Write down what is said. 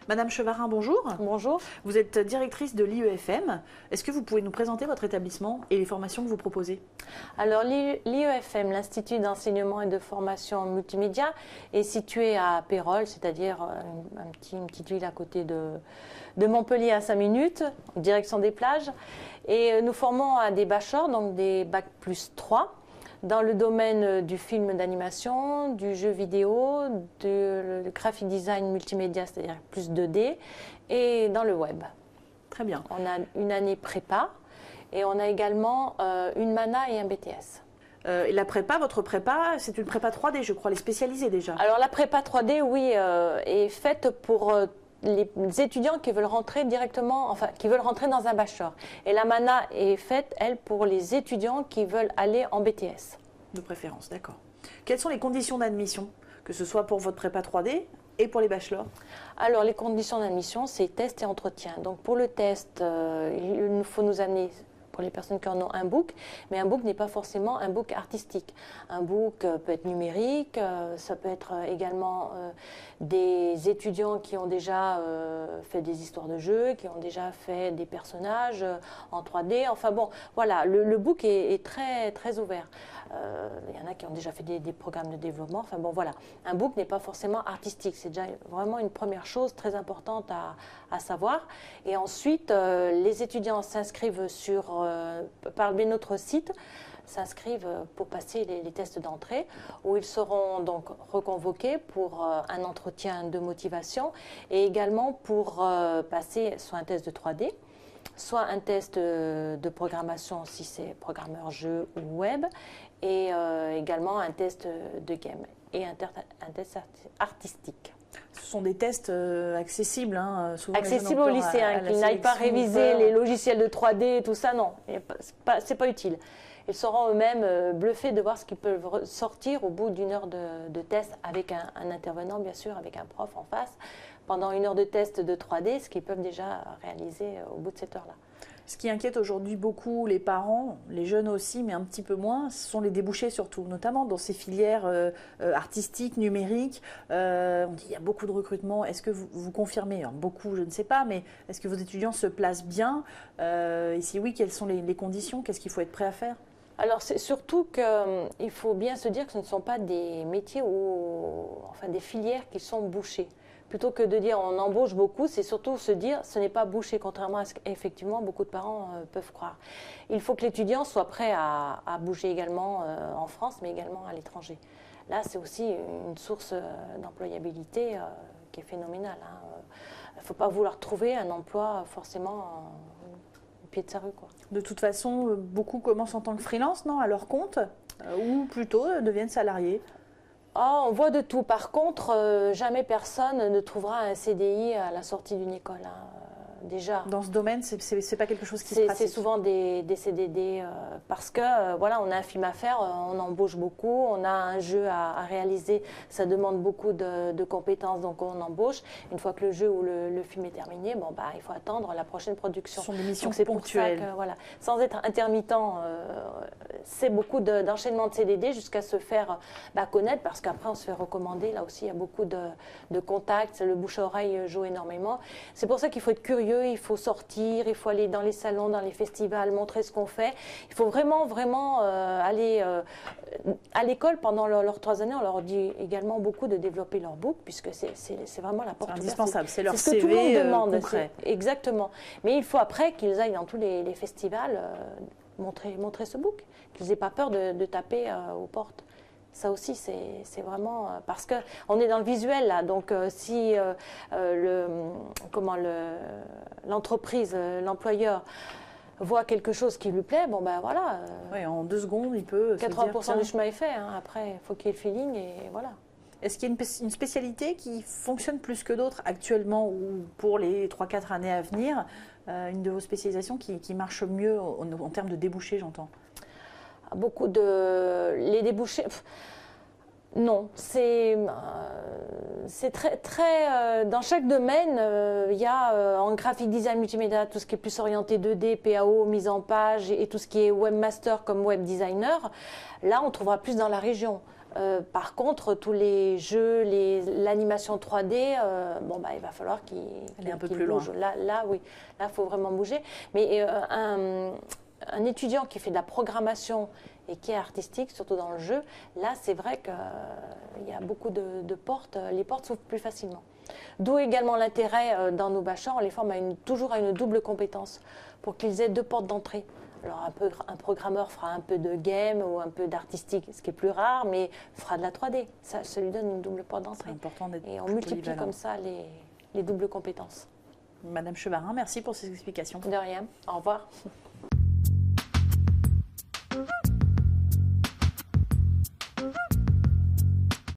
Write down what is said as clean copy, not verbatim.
Madame Chevarin, bonjour. Bonjour. Vous êtes directrice de l'IEFM. Est-ce que vous pouvez nous présenter votre établissement et les formations que vous proposez? Alors l'IEFM, l'Institut d'enseignement et de formation multimédia, est situé à Pérols, c'est-à-dire une petite ville à côté de Montpellier à 5 minutes, en direction des plages. Et nous formons à des bachelors, donc des Bac+3, dans le domaine du film d'animation, du jeu vidéo, du graphic design multimédia, c'est-à-dire plus 2D, et dans le web. Très bien. On a une année prépa et on a également une MANA et un BTS. Et la prépa, votre prépa, c'est une prépa 3D, je crois, elle est spécialisée déjà. Alors la prépa 3D, oui, est faite pour les étudiants qui veulent rentrer directement, enfin qui veulent rentrer dans un bachelor. Et la MANA est faite, elle, pour les étudiants qui veulent aller en BTS. De préférence, d'accord. Quelles sont les conditions d'admission, que ce soit pour votre prépa 3D et pour les bachelors? Alors les conditions d'admission, c'est test et entretien. Donc pour le test, il faut nous amener, pour les personnes qui en ont, un book, mais un book n'est pas forcément un book artistique. Un book peut être numérique, ça peut être également des étudiants qui ont déjà fait des histoires de jeux, qui ont déjà fait des personnages en 3D. Enfin bon, voilà, le book est très, très ouvert. Il y en a qui ont déjà fait des programmes de développement. Enfin bon, voilà, un book n'est pas forcément artistique. C'est déjà vraiment une première chose très importante à savoir. Et ensuite, les étudiants s'inscrivent par notre site, s'inscrivent pour passer les tests d'entrée, où ils seront donc reconvoqués pour un entretien de motivation et également pour passer soit un test de 3D, soit un test de programmation si c'est programmeur jeu ou web, et également un test de game et un test artistique. Ce sont des tests accessibles, hein, souvent accessibles aux lycéens, qu'ils n'aillent pas réviser les logiciels de 3D et tout ça, non, c'est pas utile. Ils seront eux-mêmes bluffés de voir ce qu'ils peuvent sortir au bout d'une heure de test avec un intervenant, bien sûr, avec un prof en face, pendant une heure de test de 3D, ce qu'ils peuvent déjà réaliser au bout de cette heure-là. Ce qui inquiète aujourd'hui beaucoup les parents, les jeunes aussi, mais un petit peu moins, ce sont les débouchés surtout, notamment dans ces filières artistiques, numériques. On dit qu'il y a beaucoup de recrutement. Est-ce que vous confirmez? Alors, beaucoup, je ne sais pas, mais est-ce que vos étudiants se placent bien? Et si oui, quelles sont les conditions? Qu'est-ce qu'il faut être prêt à faire? Alors c'est surtout qu'il faut bien se dire que ce ne sont pas des métiers enfin des filières qui sont bouchées. Plutôt que de dire on embauche beaucoup, c'est surtout se dire ce n'est pas bouché, contrairement à ce qu'effectivement beaucoup de parents peuvent croire. Il faut que l'étudiant soit prêt à bouger également en France, mais également à l'étranger. Là, c'est aussi une source d'employabilité qui est phénoménale. Il ne faut pas vouloir trouver un emploi forcément au pied de sa rue, quoi. De toute façon, beaucoup commencent en tant que freelance, non, à leur compte, ou plutôt deviennent salariés? Oh, on voit de tout. Par contre, jamais personne ne trouvera un CDI à la sortie d'une école, hein, déjà. Dans ce domaine, c'est pas quelque chose qui se pratique. C'est souvent des CDD parce que voilà, on a un film à faire, on embauche beaucoup, on a un jeu à réaliser, ça demande beaucoup de compétences, donc on embauche. Une fois que le jeu ou le film est terminé, bon, bah, il faut attendre la prochaine production. Ce sont des missions ponctuelles. ponctuelles. Pour ça que, voilà, sans être intermittent, c'est beaucoup d'enchaînement de CDD jusqu'à se faire connaître, parce qu'après on se fait recommander. Là aussi, il y a beaucoup de contacts, le bouche à oreille joue énormément. C'est pour ça qu'il faut être curieux. Il faut sortir, il faut aller dans les salons, dans les festivals, montrer ce qu'on fait. Il faut vraiment, vraiment aller à l'école pendant leurs 3 années. On leur dit également beaucoup de développer leur book, puisque c'est vraiment la porte ouverte. C'est indispensable, c'est leur ce que tout le monde demande. Concret. Exactement. Mais il faut après qu'ils aillent dans tous les festivals montrer ce book, qu'ils n'aient pas peur de taper aux portes. Ça aussi, c'est vraiment parce qu'on est dans le visuel là. Donc, si l'entreprise, l'employeur voit quelque chose qui lui plaît, bon ben voilà. Oui, en 2 secondes, il peut. 80% du chemin est fait. Hein. Après, il faut qu'il y ait le feeling et voilà. Est-ce qu'il y a une spécialité qui fonctionne plus que d'autres actuellement ou pour les 3-4 années à venir, une de vos spécialisations qui marche mieux en termes de débouchés, j'entends? Les débouchés. Non, c'est très dans chaque domaine, il y a en graphic design multimédia tout ce qui est plus orienté 2D, PAO, mise en page et tout ce qui est webmaster comme web designer. Là, on trouvera plus dans la région. Par contre, tous les jeux, l'animation 3D, il va falloir qu'il bouge. Là, oui, là, il faut vraiment bouger. Mais un étudiant qui fait de la programmation et qui est artistique, surtout dans le jeu, là, c'est vrai qu'il y a beaucoup de portes. Les portes s'ouvrent plus facilement. D'où également l'intérêt dans nos bachans, on les forme toujours à une double compétence pour qu'ils aient 2 portes d'entrée. Alors un programmeur fera un peu de game ou un peu d'artistique, ce qui est plus rare, mais fera de la 3D. Ça lui donne une double porte d'entrée. C'est important d'être Et on multiplie comme ça les doubles compétences. Madame Chevarin, merci pour ces explications. De rien. Au revoir.